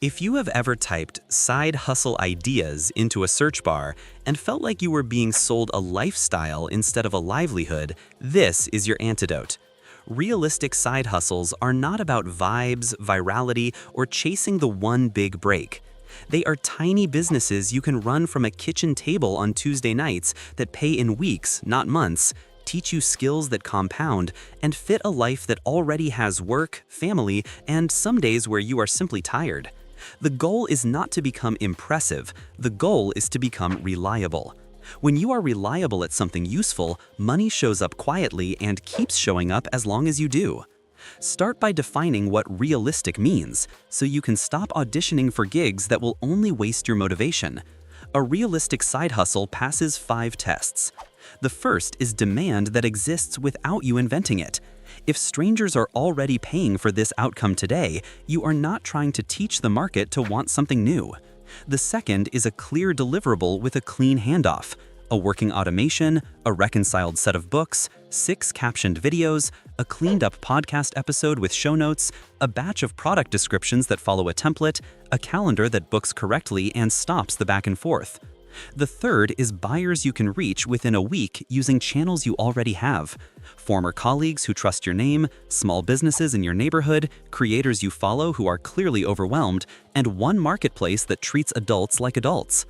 If you have ever typed side hustle ideas into a search bar and felt like you were being sold a lifestyle instead of a livelihood, this is your antidote. Realistic side hustles are not about vibes, virality, or chasing the one big break. They are tiny businesses you can run from a kitchen table on Tuesday nights that pay in weeks, not months, teach you skills that compound, and fit a life that already has work, family, and some days where you are simply tired. The goal is not to become impressive, the goal is to become reliable. When you are reliable at something useful, money shows up quietly and keeps showing up as long as you do. Start by defining what realistic means, so you can stop auditioning for gigs that will only waste your motivation. A realistic side hustle passes 5 tests. The first is demand that exists without you inventing it. If strangers are already paying for this outcome today, you are not trying to teach the market to want something new. The second is a clear deliverable with a clean handoff. A working automation, a reconciled set of books, 6 captioned videos, a cleaned-up podcast episode with show notes, a batch of product descriptions that follow a template, a calendar that books correctly and stops the back and forth. The third is buyers you can reach within a week using channels you already have. Former colleagues who trust your name, small businesses in your neighborhood, creators you follow who are clearly overwhelmed, and one marketplace that treats adults like adults.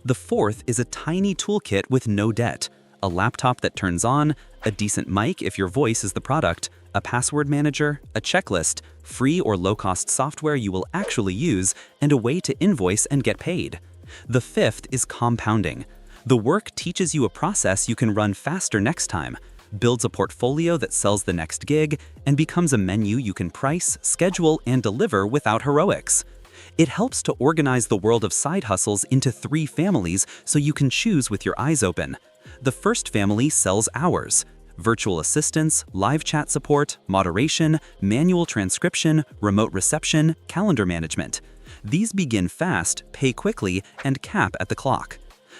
The fourth is a tiny toolkit with no debt. A laptop that turns on, a decent mic if your voice is the product, a password manager, a checklist, free or low-cost software you will actually use, and a way to invoice and get paid. The fifth is compounding. The work teaches you a process you can run faster next time, builds a portfolio that sells the next gig, and becomes a menu you can price, schedule, and deliver without heroics. It helps to organize the world of side hustles into 3 families so you can choose with your eyes open. The first family sells hours: virtual assistants, live chat support, moderation, manual transcription, remote reception, calendar management. These begin fast, pay quickly, and cap at the clock.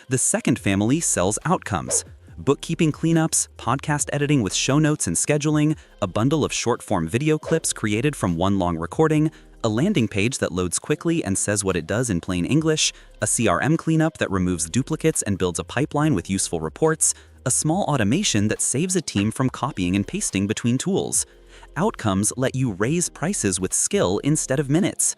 The second family sells outcomes: bookkeeping cleanups, podcast editing with show notes and scheduling, a bundle of short-form video clips created from one long recording, a landing page that loads quickly and says what it does in plain English, a CRM cleanup that removes duplicates and builds a pipeline with useful reports, a small automation that saves a team from copying and pasting between tools. Outcomes let you raise prices with skill instead of minutes.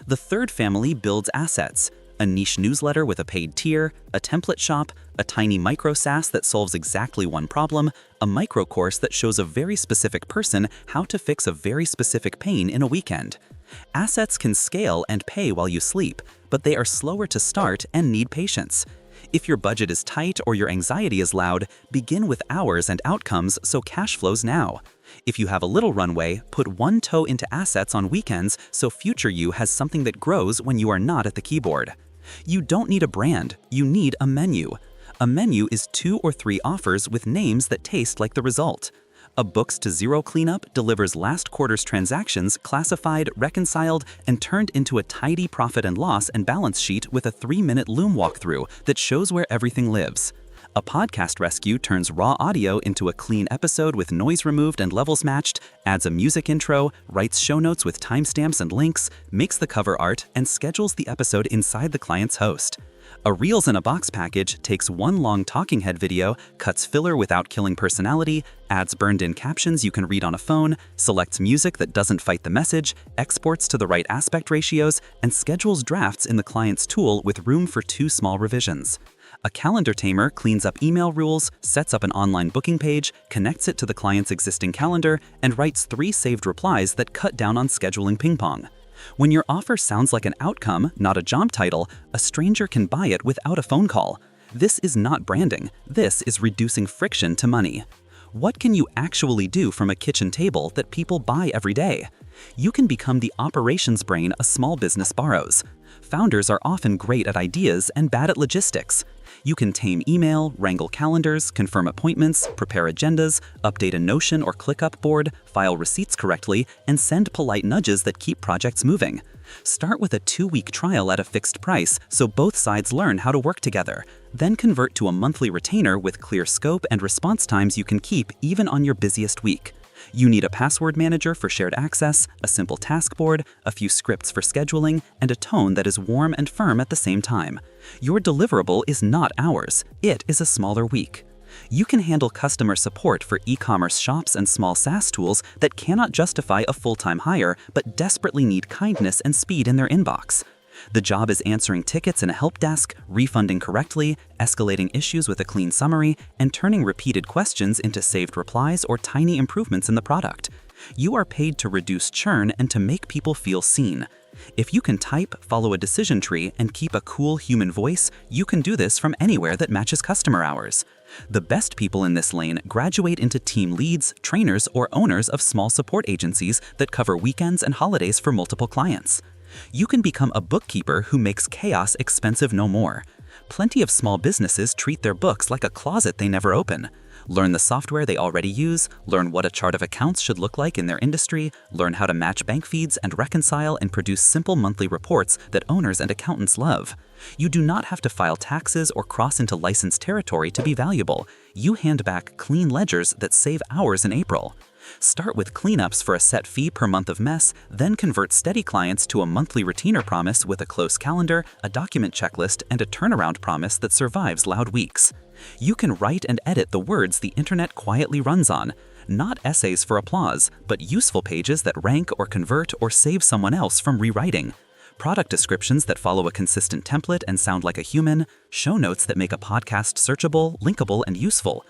The third family builds assets: a niche newsletter with a paid tier, a template shop, a tiny micro SaaS that solves exactly one problem, a micro course that shows a very specific person how to fix a very specific pain in a weekend. Assets can scale and pay while you sleep, but they are slower to start and need patience. If your budget is tight or your anxiety is loud, begin with hours and outcomes so cash flows now. If you have a little runway, put one toe into assets on weekends so future you has something that grows when you are not at the keyboard. You don't need a brand, you need a menu. A menu is 2 or 3 offers with names that taste like the result. A books to zero cleanup delivers last quarter's transactions classified, reconciled, and turned into a tidy profit and loss and balance sheet with a 3-minute Loom walkthrough that shows where everything lives. A podcast rescue turns raw audio into a clean episode with noise removed and levels matched, adds a music intro, writes show notes with timestamps and links, makes the cover art, and schedules the episode inside the client's host. A Reels in a Box package takes one long talking head video, cuts filler without killing personality, adds burned-in captions you can read on a phone, selects music that doesn't fight the message, exports to the right aspect ratios, and schedules drafts in the client's tool with room for 2 small revisions. A calendar tamer cleans up email rules, sets up an online booking page, connects it to the client's existing calendar, and writes 3 saved replies that cut down on scheduling ping pong. When your offer sounds like an outcome, not a job title, a stranger can buy it without a phone call. This is not branding, this is reducing friction to money. What can you actually do from a kitchen table that people buy every day? You can become the operations brain a small business borrows. Founders are often great at ideas and bad at logistics. You can tame email, wrangle calendars, confirm appointments, prepare agendas, update a Notion or ClickUp board, file receipts correctly, and send polite nudges that keep projects moving. Start with a 2-week trial at a fixed price so both sides learn how to work together. Then convert to a monthly retainer with clear scope and response times you can keep even on your busiest week. You need a password manager for shared access, a simple task board, a few scripts for scheduling, and a tone that is warm and firm at the same time. Your deliverable is not hours, it is a smaller week. You can handle customer support for e-commerce shops and small SaaS tools that cannot justify a full-time hire but desperately need kindness and speed in their inbox. The job is answering tickets in a help desk, refunding correctly, escalating issues with a clean summary, and turning repeated questions into saved replies or tiny improvements in the product. You are paid to reduce churn and to make people feel seen. If you can type, follow a decision tree, and keep a cool human voice, you can do this from anywhere that matches customer hours. The best people in this lane graduate into team leads, trainers, or owners of small support agencies that cover weekends and holidays for multiple clients. You can become a bookkeeper who makes chaos expensive no more. Plenty of small businesses treat their books like a closet they never open. Learn the software they already use, learn what a chart of accounts should look like in their industry, learn how to match bank feeds and reconcile and produce simple monthly reports that owners and accountants love. You do not have to file taxes or cross into licensed territory to be valuable. You hand back clean ledgers that save hours in April. Start with cleanups for a set fee per month of mess, then convert steady clients to a monthly retainer promise with a close calendar, a document checklist, and a turnaround promise that survives loud weeks. You can write and edit the words the internet quietly runs on. Not essays for applause, but useful pages that rank or convert or save someone else from rewriting. Product descriptions that follow a consistent template and sound like a human, show notes that make a podcast searchable, linkable, and useful,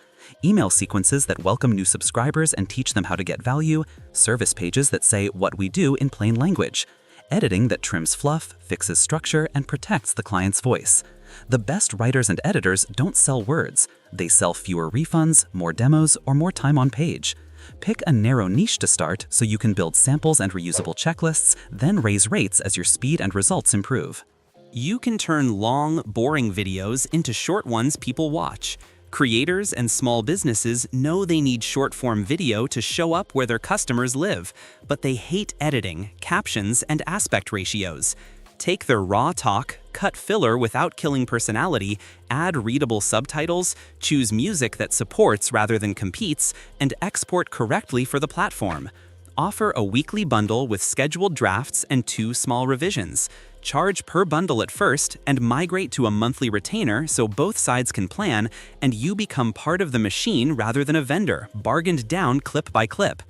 email sequences that welcome new subscribers and teach them how to get value, service pages that say what we do in plain language, editing that trims fluff, fixes structure, and protects the client's voice. The best writers and editors don't sell words. They sell fewer refunds, more demos, or more time on page. Pick a narrow niche to start so you can build samples and reusable checklists, then raise rates as your speed and results improve. You can turn long, boring videos into short ones people watch. Creators and small businesses know they need short-form video to show up where their customers live, but they hate editing, captions, and aspect ratios. Take their raw talk, cut filler without killing personality, add readable subtitles, choose music that supports rather than competes, and export correctly for the platform. Offer a weekly bundle with scheduled drafts and 2 small revisions. Charge per bundle at first and migrate to a monthly retainer so both sides can plan and you become part of the machine rather than a vendor, bargained down clip by clip.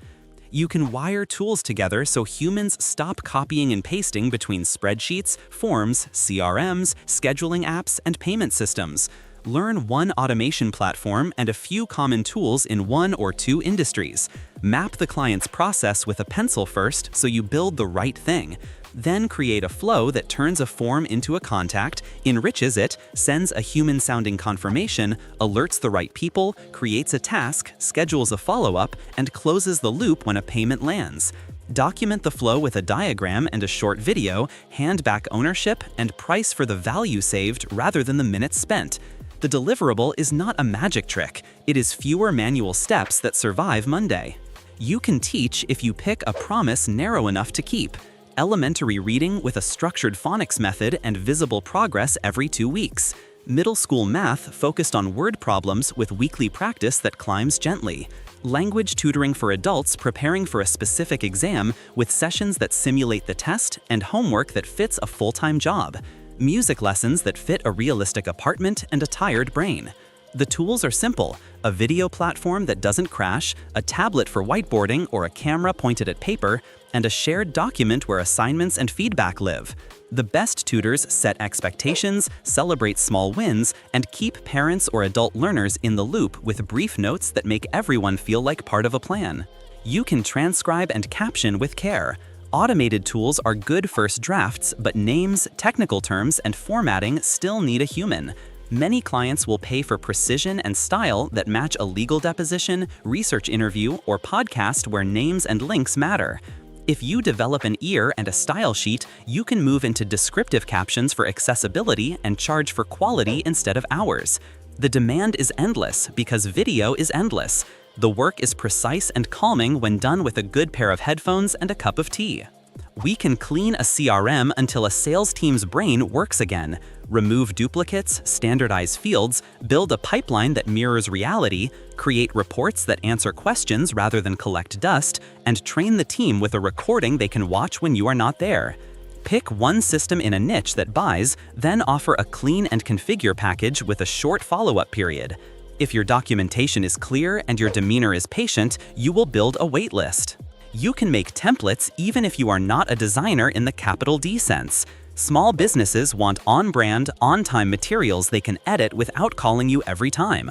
You can wire tools together so humans stop copying and pasting between spreadsheets, forms, CRMs, scheduling apps, and payment systems. Learn one automation platform and a few common tools in 1 or 2 industries. Map the client's process with a pencil first so you build the right thing. Then create a flow that turns a form into a contact, enriches it, sends a human-sounding confirmation, alerts the right people, creates a task, schedules a follow-up, and closes the loop when a payment lands. Document the flow with a diagram and a short video, hand back ownership, and price for the value saved rather than the minutes spent. The deliverable is not a magic trick. It is fewer manual steps that survive Monday. You can teach if you pick a promise narrow enough to keep. Elementary reading with a structured phonics method and visible progress every 2 weeks. Middle school math focused on word problems with weekly practice that climbs gently. Language tutoring for adults preparing for a specific exam with sessions that simulate the test and homework that fits a full-time job. Music lessons that fit a realistic apartment and a tired brain. The tools are simple: a video platform that doesn't crash, a tablet for whiteboarding or a camera pointed at paper, and a shared document where assignments and feedback live. The best tutors set expectations, celebrate small wins, and keep parents or adult learners in the loop with brief notes that make everyone feel like part of a plan. You can transcribe and caption with care. Automated tools are good first drafts, but names, technical terms, and formatting still need a human. Many clients will pay for precision and style that match a legal deposition, research interview, or podcast where names and links matter. If you develop an ear and a style sheet, you can move into descriptive captions for accessibility and charge for quality instead of hours. The demand is endless because video is endless. The work is precise and calming when done with a good pair of headphones and a cup of tea. We can clean a CRM until a sales team's brain works again, remove duplicates, standardize fields, build a pipeline that mirrors reality, create reports that answer questions rather than collect dust, and train the team with a recording they can watch when you are not there. Pick one system in a niche that buys, then offer a clean and configure package with a short follow-up period. If your documentation is clear and your demeanor is patient, you will build a wait list. You can make templates even if you are not a designer in the capital D sense. Small businesses want on-brand, on-time materials they can edit without calling you every time.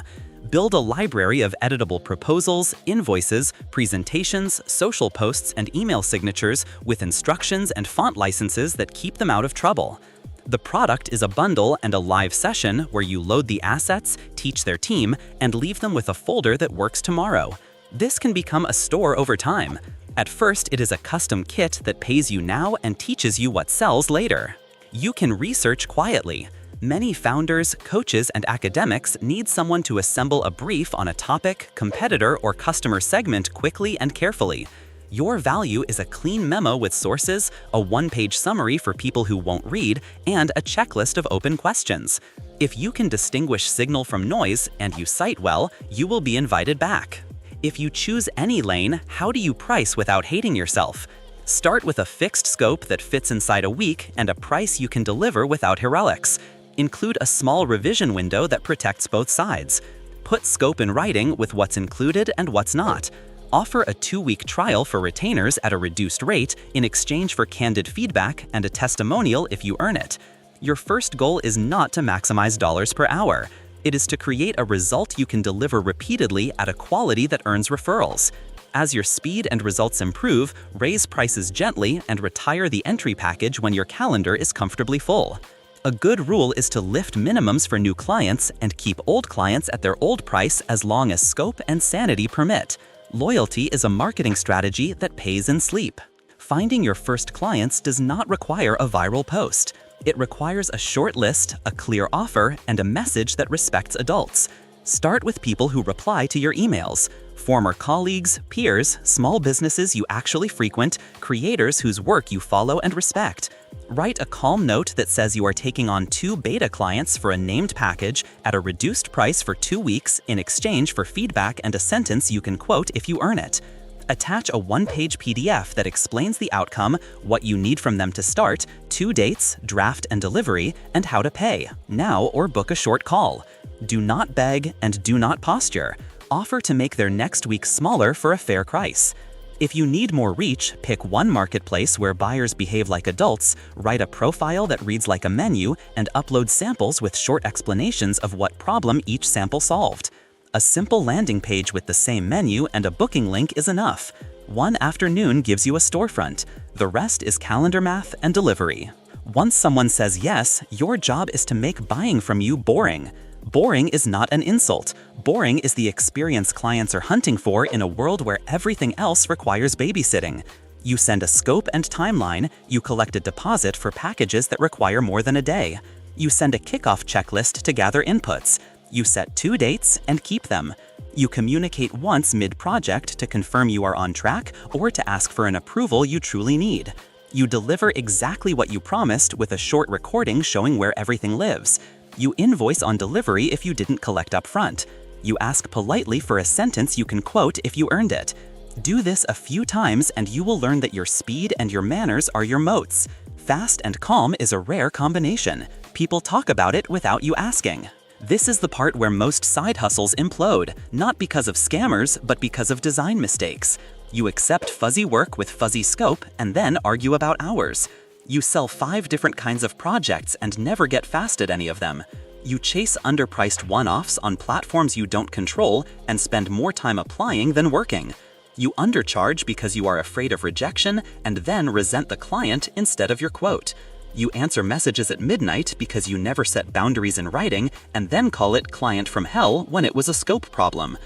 Build a library of editable proposals, invoices, presentations, social posts, and email signatures with instructions and font licenses that keep them out of trouble. The product is a bundle and a live session where you load the assets, teach their team, and leave them with a folder that works tomorrow. This can become a store over time. At first, it is a custom kit that pays you now and teaches you what sells later. You can research quietly. Many founders, coaches, and academics need someone to assemble a brief on a topic, competitor, or customer segment quickly and carefully. Your value is a clean memo with sources, a one-page summary for people who won't read, and a checklist of open questions. If you can distinguish signal from noise and you cite well, you will be invited back. If you choose any lane, how do you price without hating yourself? Start with a fixed scope that fits inside a week and a price you can deliver without heroics. Include a small revision window that protects both sides. Put scope in writing with what's included and what's not. Offer a 2-week trial for retainers at a reduced rate in exchange for candid feedback and a testimonial if you earn it. Your first goal is not to maximize dollars per hour. It is to create a result you can deliver repeatedly at a quality that earns referrals. As your speed and results improve, raise prices gently and retire the entry package when your calendar is comfortably full. A good rule is to lift minimums for new clients and keep old clients at their old price as long as scope and sanity permit. Loyalty is a marketing strategy that pays in sleep. Finding your first clients does not require a viral post. It requires a short list, a clear offer, and a message that respects adults. Start with people who reply to your emails. Former colleagues, peers, small businesses you actually frequent, creators whose work you follow and respect. Write a calm note that says you are taking on 2 beta clients for a named package at a reduced price for 2 weeks in exchange for feedback and a sentence you can quote if you earn it. Attach a 1-page PDF that explains the outcome, what you need from them to start, 2 dates, draft and delivery, and how to pay, now or book a short call. Do not beg and do not posture. Offer to make their next week smaller for a fair price. If you need more reach, pick one marketplace where buyers behave like adults, write a profile that reads like a menu, and upload samples with short explanations of what problem each sample solved. A simple landing page with the same menu and a booking link is enough. One afternoon gives you a storefront. The rest is calendar math and delivery. Once someone says yes, your job is to make buying from you boring. Boring is not an insult. Boring is the experience clients are hunting for in a world where everything else requires babysitting. You send a scope and timeline, you collect a deposit for packages that require more than a day. You send a kickoff checklist to gather inputs. You set 2 dates and keep them. You communicate once mid-project to confirm you are on track or to ask for an approval you truly need. You deliver exactly what you promised with a short recording showing where everything lives. You invoice on delivery if you didn't collect up front. You ask politely for a sentence you can quote if you earned it. Do this a few times and you will learn that your speed and your manners are your moats. Fast and calm is a rare combination. People talk about it without you asking. This is the part where most side hustles implode, not because of scammers, but because of design mistakes. You accept fuzzy work with fuzzy scope and then argue about hours. You sell 5 different kinds of projects and never get fast at any of them. You chase underpriced one-offs on platforms you don't control and spend more time applying than working. You undercharge because you are afraid of rejection and then resent the client instead of your quote. You answer messages at midnight because you never set boundaries in writing and then call it client from hell when it was a scope problem.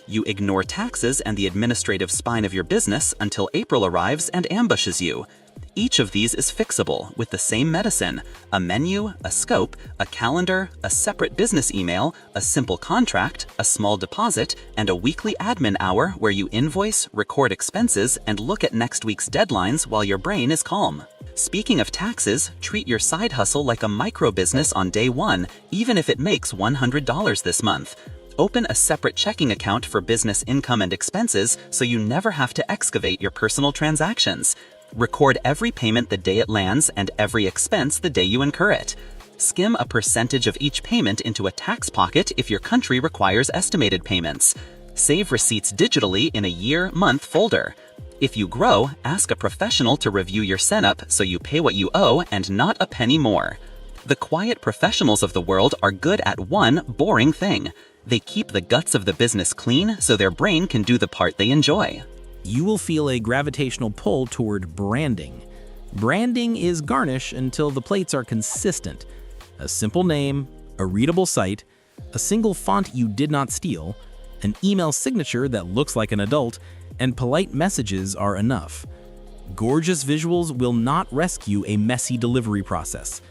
You ignore taxes and the administrative spine of your business until April arrives and ambushes you. Each of these is fixable with the same medicine: a menu, a scope, a calendar, a separate business email, a simple contract, a small deposit, and a weekly admin hour where you invoice, record expenses, and look at next week's deadlines while your brain is calm. Speaking of taxes, treat your side hustle like a micro business on day one, even if it makes $100 this month. Open a separate checking account for business income and expenses so you never have to excavate your personal transactions. Record every payment the day it lands and every expense the day you incur it. Skim a percentage of each payment into a tax pocket if your country requires estimated payments. Save receipts digitally in a year-month folder. If you grow, ask a professional to review your setup so you pay what you owe and not a penny more. The quiet professionals of the world are good at one boring thing. They keep the guts of the business clean so their brain can do the part they enjoy. You will feel a gravitational pull toward branding. Branding is garnish until the plates are consistent. A simple name, a readable site, a single font you did not steal, an email signature that looks like an adult, and polite messages are enough. Gorgeous visuals will not rescue a messy delivery process.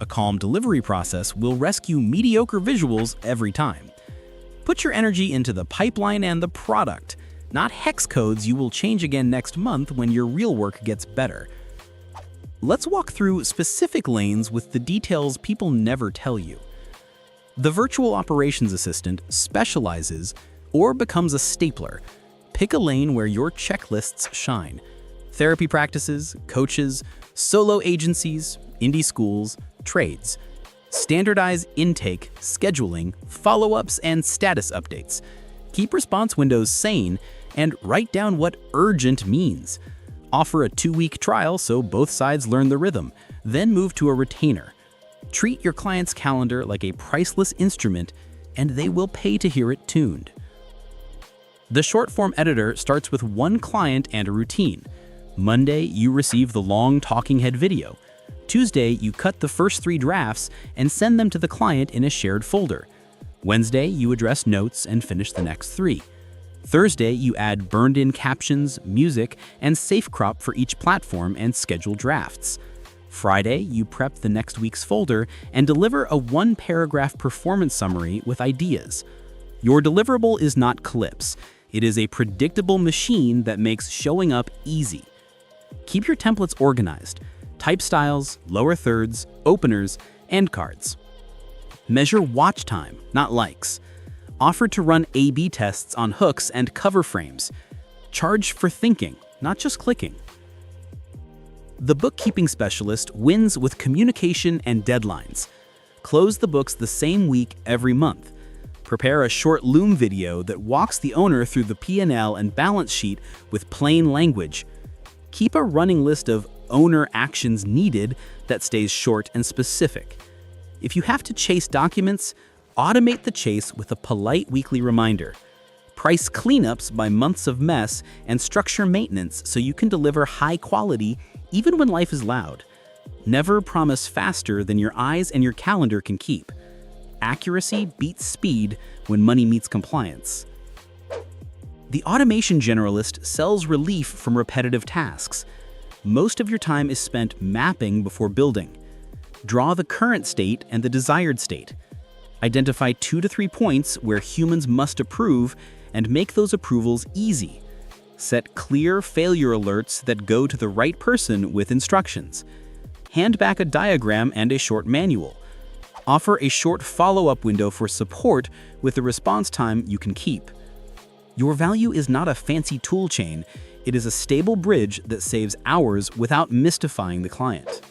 A calm delivery process will rescue mediocre visuals every time. Put your energy into the pipeline and the product, not hex codes you will change again next month when your real work gets better. Let's walk through specific lanes with the details people never tell you. The virtual operations assistant specializes or becomes a stapler. Pick a lane where your checklists shine. Therapy practices, coaches, solo agencies, indie schools, trades. Standardize intake, scheduling, follow-ups, and status updates. Keep response windows sane and write down what urgent means. Offer a 2-week trial so both sides learn the rhythm, then move to a retainer. Treat your client's calendar like a priceless instrument, and they will pay to hear it tuned. The short-form editor starts with one client and a routine. Monday, you receive the long talking head video. Tuesday, you cut the first 3 drafts and send them to the client in a shared folder. Wednesday, you address notes and finish the next 3. Thursday, you add burned-in captions, music, and safe crop for each platform and schedule drafts. Friday, you prep the next week's folder and deliver a 1-paragraph performance summary with ideas. Your deliverable is not Calypso. It is a predictable machine that makes showing up easy. Keep your templates organized. Type styles, lower thirds, openers, end cards. Measure watch time, not likes. Offer to run A/B tests on hooks and cover frames. Charge for thinking, not just clicking. The bookkeeping specialist wins with communication and deadlines. Close the books the same week every month. Prepare a short Loom video that walks the owner through the P&L and balance sheet with plain language. Keep a running list of owner actions needed that stays short and specific. If you have to chase documents, automate the chase with a polite weekly reminder. Price cleanups by months of mess and structure maintenance so you can deliver high quality even when life is loud. Never promise faster than your eyes and your calendar can keep. Accuracy beats speed when money meets compliance. The automation generalist sells relief from repetitive tasks. Most of your time is spent mapping before building. Draw the current state and the desired state. Identify 2 to 3 points where humans must approve and make those approvals easy. Set clear failure alerts that go to the right person with instructions. Hand back a diagram and a short manual. Offer a short follow-up window for support with a response time you can keep. Your value is not a fancy tool chain. It is a stable bridge that saves hours without mystifying the client.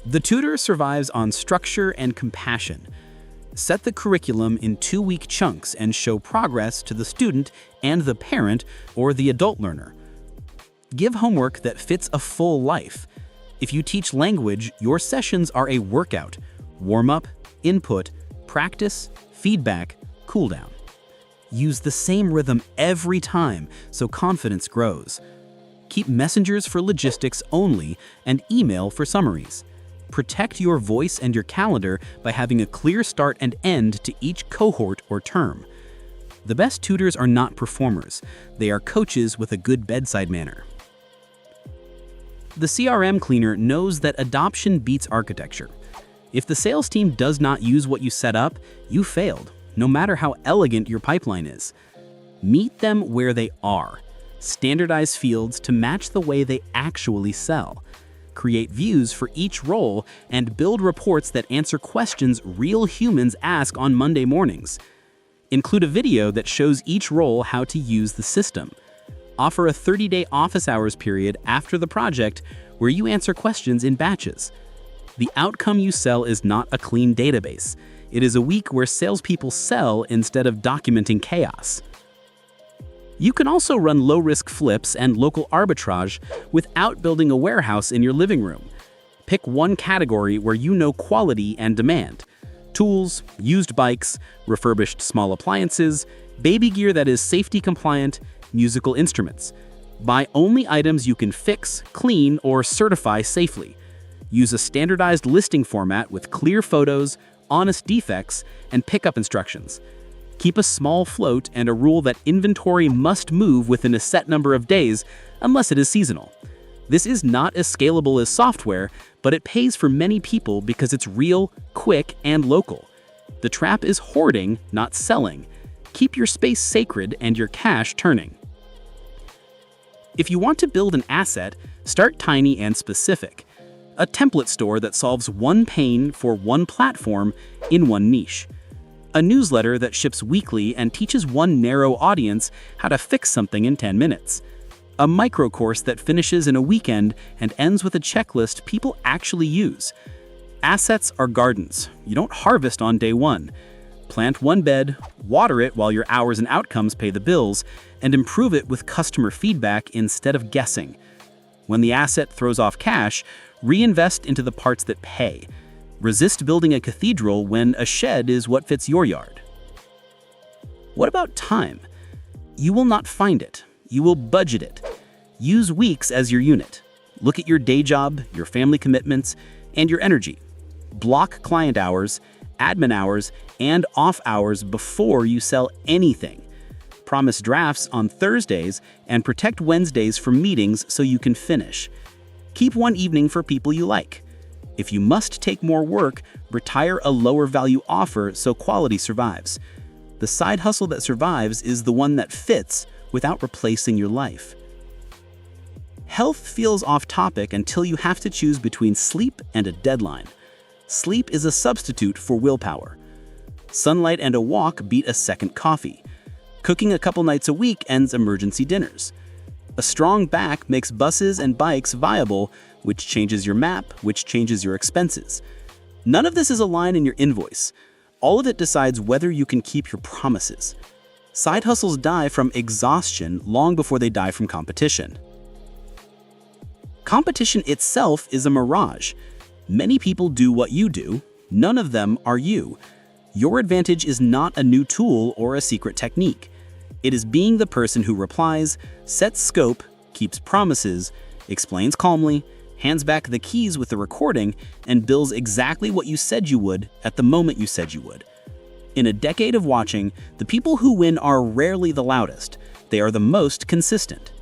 The tutor survives on structure and compassion. Set the curriculum in 2-week chunks and show progress to the student and the parent or the adult learner. Give homework that fits a full life. If you teach language, your sessions are a workout. Warm-up, input, practice, feedback, cool-down. Use the same rhythm every time so confidence grows. Keep messengers for logistics only and email for summaries. Protect your voice and your calendar by having a clear start and end to each cohort or term. The best tutors are not performers. They are coaches with a good bedside manner. The CRM cleaner knows that adoption beats architecture. If the sales team does not use what you set up, you failed, no matter how elegant your pipeline is. Meet them where they are. Standardize fields to match the way they actually sell. Create views for each role and build reports that answer questions real humans ask on Monday mornings. Include a video that shows each role how to use the system. Offer a 30-day office hours period after the project where you answer questions in batches. The outcome you sell is not a clean database. It is a week where salespeople sell instead of documenting chaos. You can also run low-risk flips and local arbitrage without building a warehouse in your living room. Pick one category where you know quality and demand. Tools, used bikes, refurbished small appliances, baby gear that is safety compliant, musical instruments. Buy only items you can fix, clean, or certify safely. Use a standardized listing format with clear photos, honest defects, and pickup instructions. Keep a small float and a rule that inventory must move within a set number of days unless it is seasonal. This is not as scalable as software, but it pays for many people because it's real, quick, and local. The trap is hoarding, not selling. Keep your space sacred and your cash turning. If you want to build an asset, start tiny and specific. A template store that solves one pain for one platform in one niche. A newsletter that ships weekly and teaches one narrow audience how to fix something in 10 minutes. A micro course that finishes in a weekend and ends with a checklist people actually use. Assets are gardens. You don't harvest on day one. Plant one bed, water it while your hours and outcomes pay the bills, and improve it with customer feedback instead of guessing. When the asset throws off cash, reinvest into the parts that pay. Resist building a cathedral when a shed is what fits your yard. What about time? You will not find it. You will budget it. Use weeks as your unit. Look at your day job, your family commitments, and your energy. Block client hours, admin hours, and off hours before you sell anything. Promise drafts on Thursdays and protect Wednesdays from meetings so you can finish. Keep one evening for people you like. If you must take more work, retire a lower value offer so quality survives. The side hustle that survives is the one that fits without replacing your life. Health feels off topic until you have to choose between sleep and a deadline. Sleep is a substitute for willpower. Sunlight and a walk beat a second coffee. Cooking a couple nights a week ends emergency dinners. A strong back makes buses and bikes viable, which changes your map, which changes your expenses. None of this is a line in your invoice. All of it decides whether you can keep your promises. Side hustles die from exhaustion long before they die from competition. Competition itself is a mirage. Many people do what you do. None of them are you. Your advantage is not a new tool or a secret technique. It is being the person who replies, sets scope, keeps promises, explains calmly, hands back the keys with the recording, and bills exactly what you said you would at the moment you said you would. In a decade of watching, the people who win are rarely the loudest. They are the most consistent.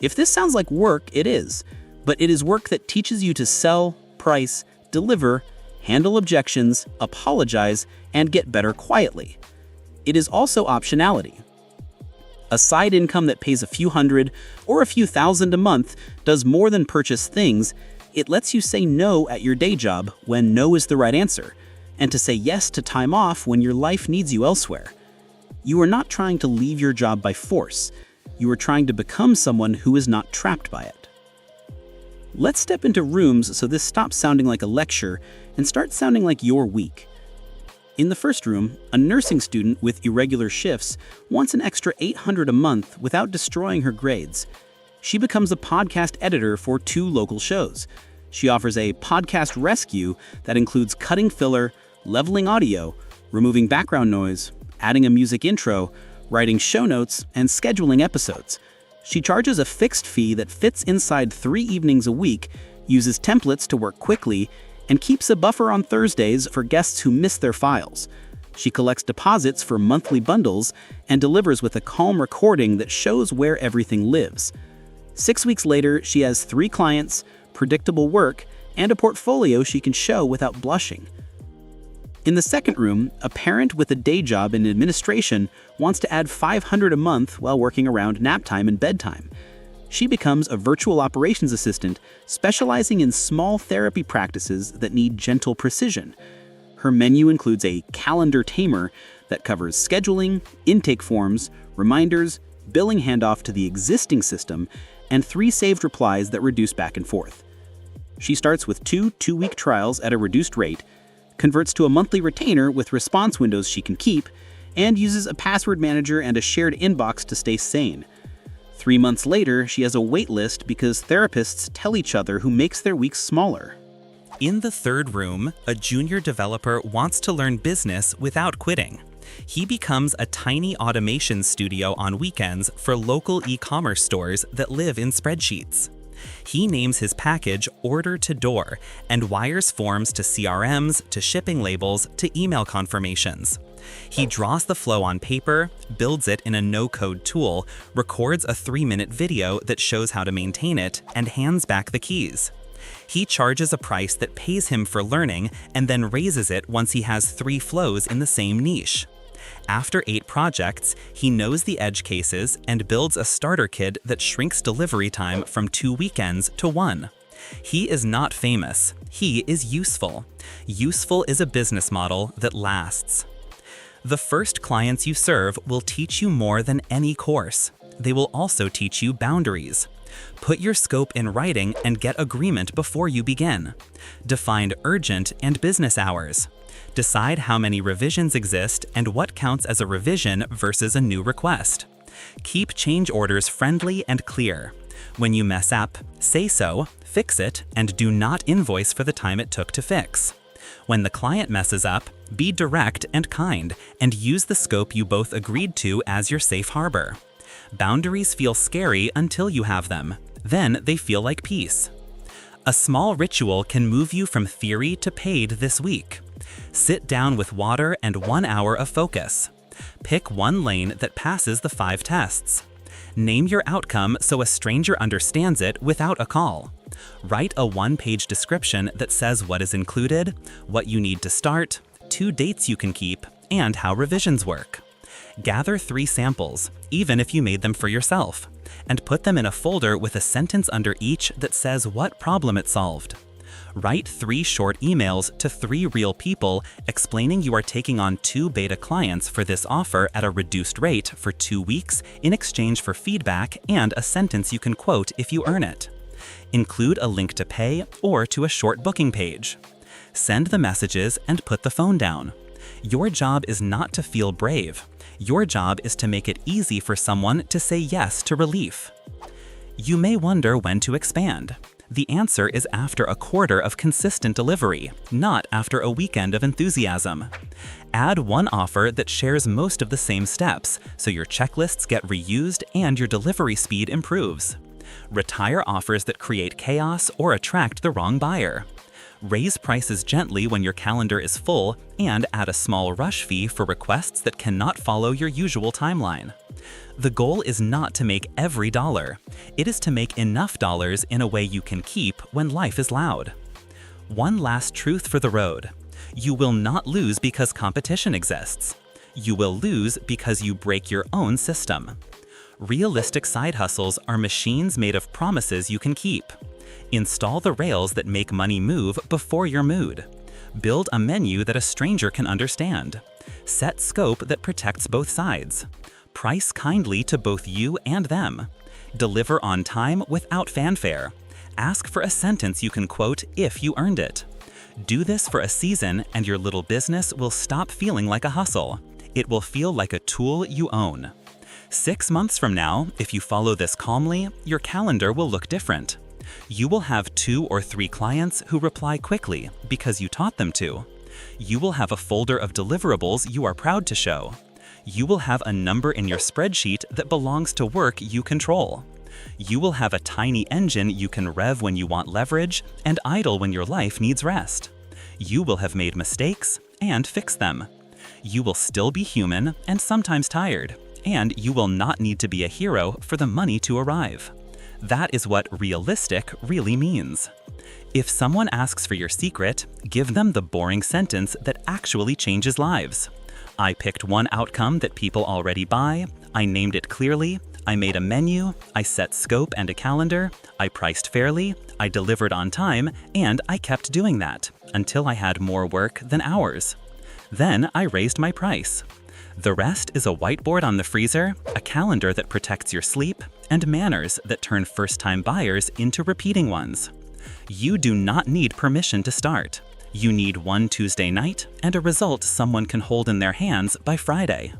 If this sounds like work, it is. But it is work that teaches you to sell, price, deliver, handle objections, apologize, and get better quietly. It is also optionality. A side income that pays a few hundred or a few thousand a month does more than purchase things. It lets you say no at your day job when no is the right answer, and to say yes to time off when your life needs you elsewhere. You are not trying to leave your job by force. You are trying to become someone who is not trapped by it. Let's step into rooms so this stops sounding like a lecture and starts sounding like your week. In the first room, a nursing student with irregular shifts wants an extra $800 a month without destroying her grades. She becomes a podcast editor for 2 local shows. She offers a podcast rescue that includes cutting filler, leveling audio, removing background noise, adding a music intro, writing show notes, and scheduling episodes. She charges a fixed fee that fits inside 3 evenings a week, uses templates to work quickly, and keeps a buffer on Thursdays for guests who miss their files. She collects deposits for monthly bundles and delivers with a calm recording that shows where everything lives. 6 weeks later, she has 3 clients, predictable work, and a portfolio she can show without blushing. In the second room, a parent with a day job in administration wants to add $500 a month while working around nap time and bedtime. She becomes a virtual operations assistant specializing in small therapy practices that need gentle precision. Her menu includes a calendar tamer that covers scheduling, intake forms, reminders, billing handoff to the existing system, and 3 saved replies that reduce back and forth. She starts with 2 two-week trials at a reduced rate, converts to a monthly retainer with response windows she can keep, and uses a password manager and a shared inbox to stay sane. 3 months later, she has a wait list because therapists tell each other who makes their weeks smaller. In the third room, a junior developer wants to learn business without quitting. He becomes a tiny automation studio on weekends for local e-commerce stores that live in spreadsheets. He names his package Order to Door and wires forms to CRMs, to shipping labels, to email confirmations. He draws the flow on paper, builds it in a no-code tool, records a 3-minute video that shows how to maintain it, and hands back the keys. He charges a price that pays him for learning and then raises it once he has 3 flows in the same niche. After 8 projects, he knows the edge cases and builds a starter kit that shrinks delivery time from 2 weekends to 1. He is not famous. He is useful. Useful is a business model that lasts. The first clients you serve will teach you more than any course. They will also teach you boundaries. Put your scope in writing and get agreement before you begin. Define urgent and business hours. Decide how many revisions exist and what counts as a revision versus a new request. Keep change orders friendly and clear. When you mess up, say so, fix it, and do not invoice for the time it took to fix. When the client messes up, be direct and kind, and use the scope you both agreed to as your safe harbor. Boundaries feel scary until you have them. Then they feel like peace. A small ritual can move you from theory to paid this week. Sit down with water and 1 hour of focus. Pick one lane that passes the 5 tests. Name your outcome so a stranger understands it without a call. Write a 1-page description that says what is included, what you need to start, 2 dates you can keep, and how revisions work. Gather 3 samples, even if you made them for yourself, and put them in a folder with a sentence under each that says what problem it solved. Write 3 short emails to 3 real people explaining you are taking on 2 beta clients for this offer at a reduced rate for 2 weeks in exchange for feedback and a sentence you can quote if you earn it. Include a link to pay or to a short booking page. Send the messages and put the phone down. Your job is not to feel brave. Your job is to make it easy for someone to say yes to relief. You may wonder when to expand. The answer is after a quarter of consistent delivery, not after a weekend of enthusiasm. Add one offer that shares most of the same steps, so your checklists get reused and your delivery speed improves. Retire offers that create chaos or attract the wrong buyer. Raise prices gently when your calendar is full and add a small rush fee for requests that cannot follow your usual timeline. The goal is not to make every dollar. It is to make enough dollars in a way you can keep when life is loud. One last truth for the road. You will not lose because competition exists. You will lose because you break your own system. Realistic side hustles are machines made of promises you can keep. Install the rails that make money move before your mood. Build a menu that a stranger can understand. Set scope that protects both sides. Price kindly to both you and them. Deliver on time without fanfare. Ask for a sentence you can quote if you earned it. Do this for a season and your little business will stop feeling like a hustle. It will feel like a tool you own. 6 months from now, if you follow this calmly, your calendar will look different. You will have 2 or 3 clients who reply quickly because you taught them to. You will have a folder of deliverables you are proud to show. You will have a number in your spreadsheet that belongs to work you control. You will have a tiny engine you can rev when you want leverage and idle when your life needs rest. You will have made mistakes and fixed them. You will still be human and sometimes tired, and you will not need to be a hero for the money to arrive. That is what realistic really means. If someone asks for your secret, give them the boring sentence that actually changes lives. I picked one outcome that people already buy, I named it clearly, I made a menu, I set scope and a calendar, I priced fairly, I delivered on time, and I kept doing that until I had more work than hours. Then I raised my price. The rest is a whiteboard on the freezer, a calendar that protects your sleep, and manners that turn first-time buyers into repeating ones. You do not need permission to start. You need one Tuesday night and a result someone can hold in their hands by Friday.